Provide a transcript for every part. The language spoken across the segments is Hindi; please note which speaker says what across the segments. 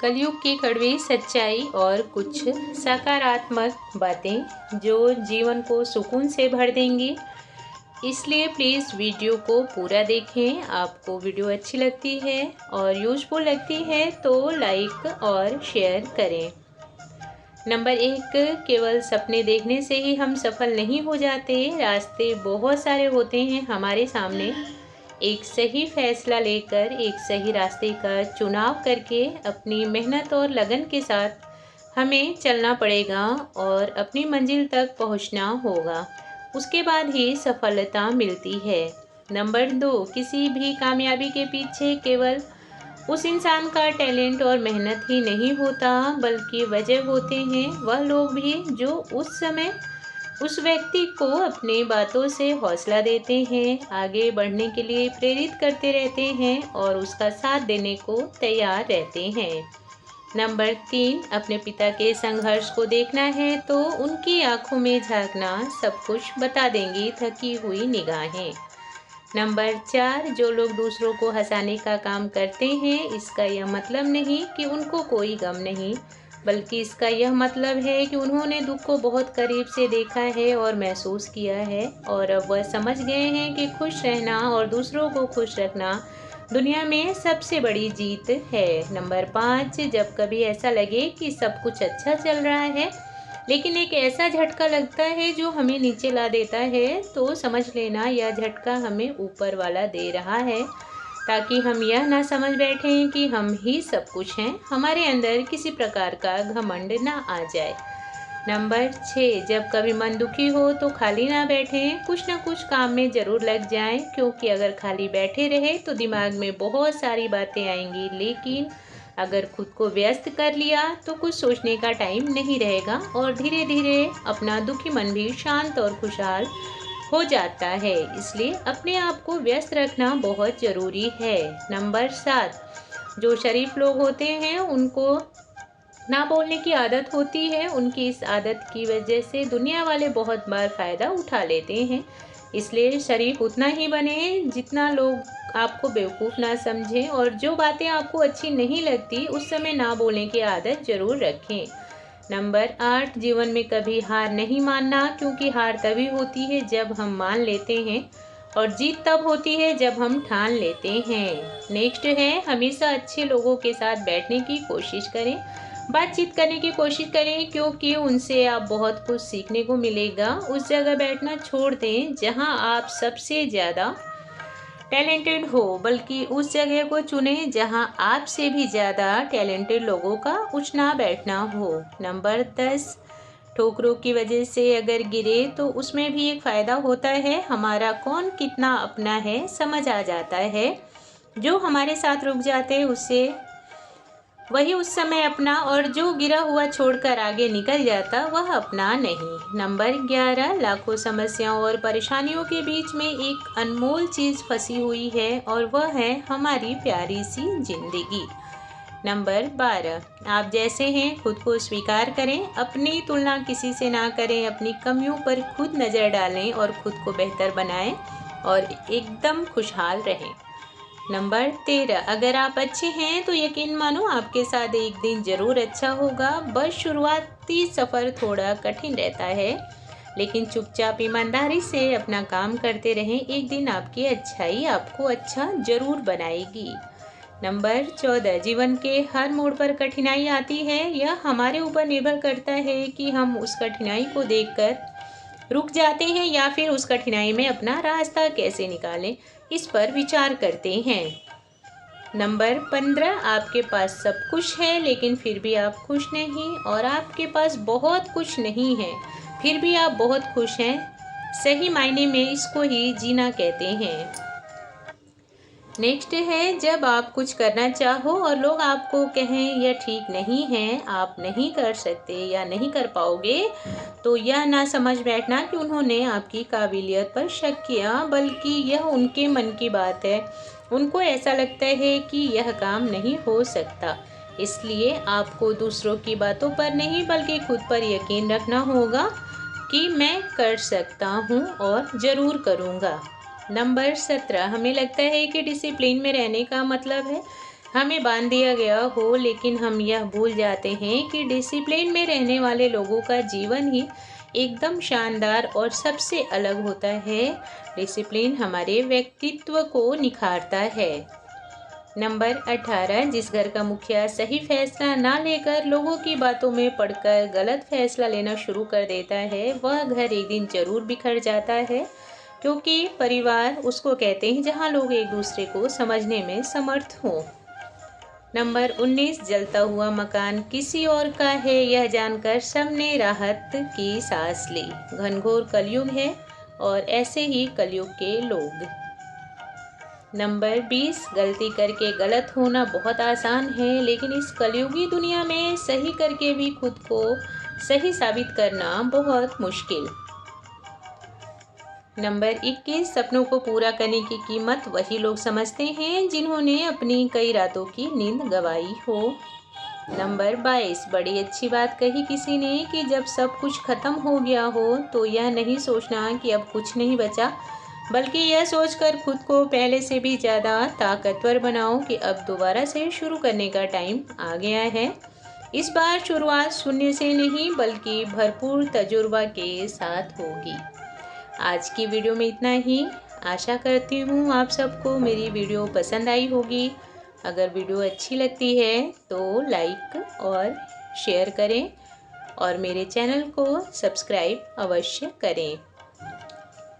Speaker 1: कलयुग की कड़वी सच्चाई और कुछ सकारात्मक बातें जो जीवन को सुकून से भर देंगी। इसलिए प्लीज़ वीडियो को पूरा देखें। आपको वीडियो अच्छी लगती है और यूज़फुल लगती है तो लाइक और शेयर करें। नंबर 1, केवल सपने देखने से ही हम सफल नहीं हो जाते। रास्ते बहुत सारे होते हैं हमारे सामने। एक सही फैसला लेकर एक सही रास्ते का चुनाव करके अपनी मेहनत और लगन के साथ हमें चलना पड़ेगा और अपनी मंजिल तक पहुंचना होगा। उसके बाद ही सफलता मिलती है। नंबर 2, किसी भी कामयाबी के पीछे केवल उस इंसान का टैलेंट और मेहनत ही नहीं होता, बल्कि वजह होते हैं वह लोग भी जो उस समय उस व्यक्ति को अपनी बातों से हौसला देते हैं, आगे बढ़ने के लिए प्रेरित करते रहते हैं और उसका साथ देने को तैयार रहते हैं। नंबर 3, अपने पिता के संघर्ष को देखना है तो उनकी आंखों में झांकना सब कुछ बता देंगी थकी हुई निगाहें। नंबर 4, जो लोग दूसरों को हंसाने का काम करते हैं, इसका यह मतलब नहीं कि उनको कोई गम नहीं, बल्कि इसका यह मतलब है कि उन्होंने दुख को बहुत करीब से देखा है और महसूस किया है और अब वह समझ गए हैं कि खुश रहना और दूसरों को खुश रखना दुनिया में सबसे बड़ी जीत है। नंबर 5, जब कभी ऐसा लगे कि सब कुछ अच्छा चल रहा है लेकिन एक ऐसा झटका लगता है जो हमें नीचे ला देता है, तो समझ लेना यह झटका हमें ऊपर वाला दे रहा है, ताकि हम यह ना समझ बैठें कि हम ही सब कुछ हैं, हमारे अंदर किसी प्रकार का घमंड ना आ जाए। नंबर 6, जब कभी मन दुखी हो तो खाली ना बैठें, कुछ ना कुछ काम में ज़रूर लग जाएं, क्योंकि अगर खाली बैठे रहे तो दिमाग में बहुत सारी बातें आएंगी, लेकिन अगर खुद को व्यस्त कर लिया तो कुछ सोचने का टाइम नहीं रहेगा और धीरे धीरे अपना दुखी मन भी शांत और खुशहाल हो जाता है। इसलिए अपने आप को व्यस्त रखना बहुत ज़रूरी है। नंबर 7, जो शरीफ लोग होते हैं उनको ना बोलने की आदत होती है। उनकी इस आदत की वजह से दुनिया वाले बहुत बार फ़ायदा उठा लेते हैं। इसलिए शरीफ उतना ही बने जितना लोग आपको बेवकूफ़ ना समझें और जो बातें आपको अच्छी नहीं लगती उस समय ना बोलने की आदत ज़रूर रखें। नंबर 8, जीवन में कभी हार नहीं मानना, क्योंकि हार तभी होती है जब हम मान लेते हैं और जीत तब होती है जब हम ठान लेते हैं। नेक्स्ट है, हमेशा अच्छे लोगों के साथ बैठने की कोशिश करें, बातचीत करने की कोशिश करें, क्योंकि उनसे आप बहुत कुछ सीखने को मिलेगा। उस जगह बैठना छोड़ दें जहां आप सबसे ज़्यादा टैलेंटेड हो, बल्कि उस जगह को चुनें जहां आपसे भी ज़्यादा टैलेंटेड लोगों का उठना बैठना हो। नंबर 10, ठोकरों की वजह से अगर गिरे तो उसमें भी एक फ़ायदा होता है, हमारा कौन कितना अपना है समझ आ जाता है। जो हमारे साथ रुक जाते हैं उससे वही उस समय अपना, और जो गिरा हुआ छोड़कर आगे निकल जाता वह अपना नहीं। नंबर 11, लाखों समस्याओं और परेशानियों के बीच में एक अनमोल चीज़ फंसी हुई है और वह है हमारी प्यारी सी जिंदगी। नंबर 12, आप जैसे हैं खुद को स्वीकार करें, अपनी तुलना किसी से ना करें, अपनी कमियों पर खुद नज़र डालें और खुद को बेहतर बनाएं और एकदम खुशहाल रहें। नंबर 13, अगर आप अच्छे हैं तो यकीन मानो आपके साथ एक दिन ज़रूर अच्छा होगा। बस शुरुआती सफ़र थोड़ा कठिन रहता है, लेकिन चुपचाप ईमानदारी से अपना काम करते रहें, एक दिन आपकी अच्छाई आपको अच्छा ज़रूर बनाएगी। नंबर 14, जीवन के हर मोड़ पर कठिनाई आती है, यह हमारे ऊपर निर्भर करता है कि हम उस कठिनाई को देखकर रुक जाते हैं या फिर उस कठिनाई में अपना रास्ता कैसे निकालें, इस पर विचार करते हैं। नंबर 15, आपके पास सब कुछ है लेकिन फिर भी आप खुश नहीं, और आपके पास बहुत कुछ नहीं है फिर भी आप बहुत खुश हैं। सही मायने में इसको ही जीना कहते हैं। नेक्स्ट है, जब आप कुछ करना चाहो और लोग आपको कहें यह ठीक नहीं है, आप नहीं कर सकते या नहीं कर पाओगे, तो यह ना समझ बैठना कि उन्होंने आपकी काबिलियत पर शक किया, बल्कि यह उनके मन की बात है। उनको ऐसा लगता है कि यह काम नहीं हो सकता। इसलिए आपको दूसरों की बातों पर नहीं बल्कि खुद पर यकीन रखना होगा कि मैं कर सकता हूँ और ज़रूर करूँगा। नंबर 17, हमें लगता है कि डिसिप्लिन में रहने का मतलब है हमें बांध दिया गया हो, लेकिन हम यह भूल जाते हैं कि डिसिप्लिन में रहने वाले लोगों का जीवन ही एकदम शानदार और सबसे अलग होता है। डिसिप्लिन हमारे व्यक्तित्व को निखारता है। नंबर 18, जिस घर का मुखिया सही फैसला ना लेकर लोगों की बातों में पड़कर गलत फैसला लेना शुरू कर देता है, वह घर एक दिन जरूर बिखर जाता है, क्योंकि परिवार उसको कहते हैं जहाँ लोग एक दूसरे को समझने में समर्थ हों। नंबर 19, जलता हुआ मकान किसी और का है यह जानकर सबने राहत की सांस ली। घनघोर कलयुग है और ऐसे ही कलयुग के लोग। नंबर 20, गलती करके गलत होना बहुत आसान है, लेकिन इस कलयुगी दुनिया में सही करके भी खुद को सही साबित करना बहुत मुश्किल। नंबर 21, सपनों को पूरा करने की कीमत वही लोग समझते हैं जिन्होंने अपनी कई रातों की नींद गंवाई हो। नंबर 22, बड़ी अच्छी बात कही किसी ने कि जब सब कुछ खत्म हो गया हो तो यह नहीं सोचना कि अब कुछ नहीं बचा, बल्कि यह सोचकर खुद को पहले से भी ज़्यादा ताकतवर बनाओ कि अब दोबारा से शुरू करने का टाइम आ गया है। इस बार शुरुआत शून्य से नहीं बल्कि भरपूर तजुर्बा के साथ होगी। आज की वीडियो में इतना ही। आशा करती हूँ आप सबको मेरी वीडियो पसंद आई होगी। अगर वीडियो अच्छी लगती है तो लाइक और शेयर करें और मेरे चैनल को सब्सक्राइब अवश्य करें।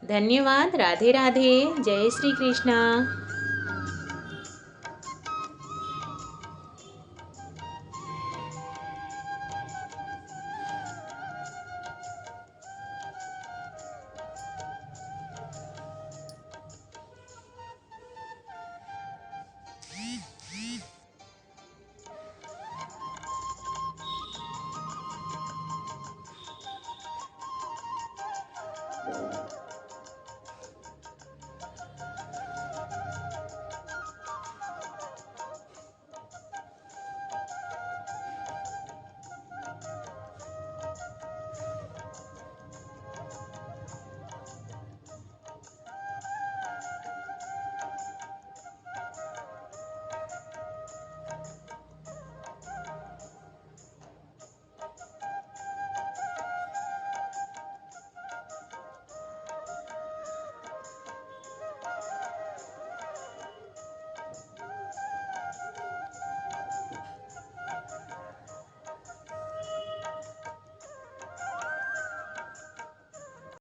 Speaker 1: धन्यवाद। राधे राधे। जय श्री कृष्णा।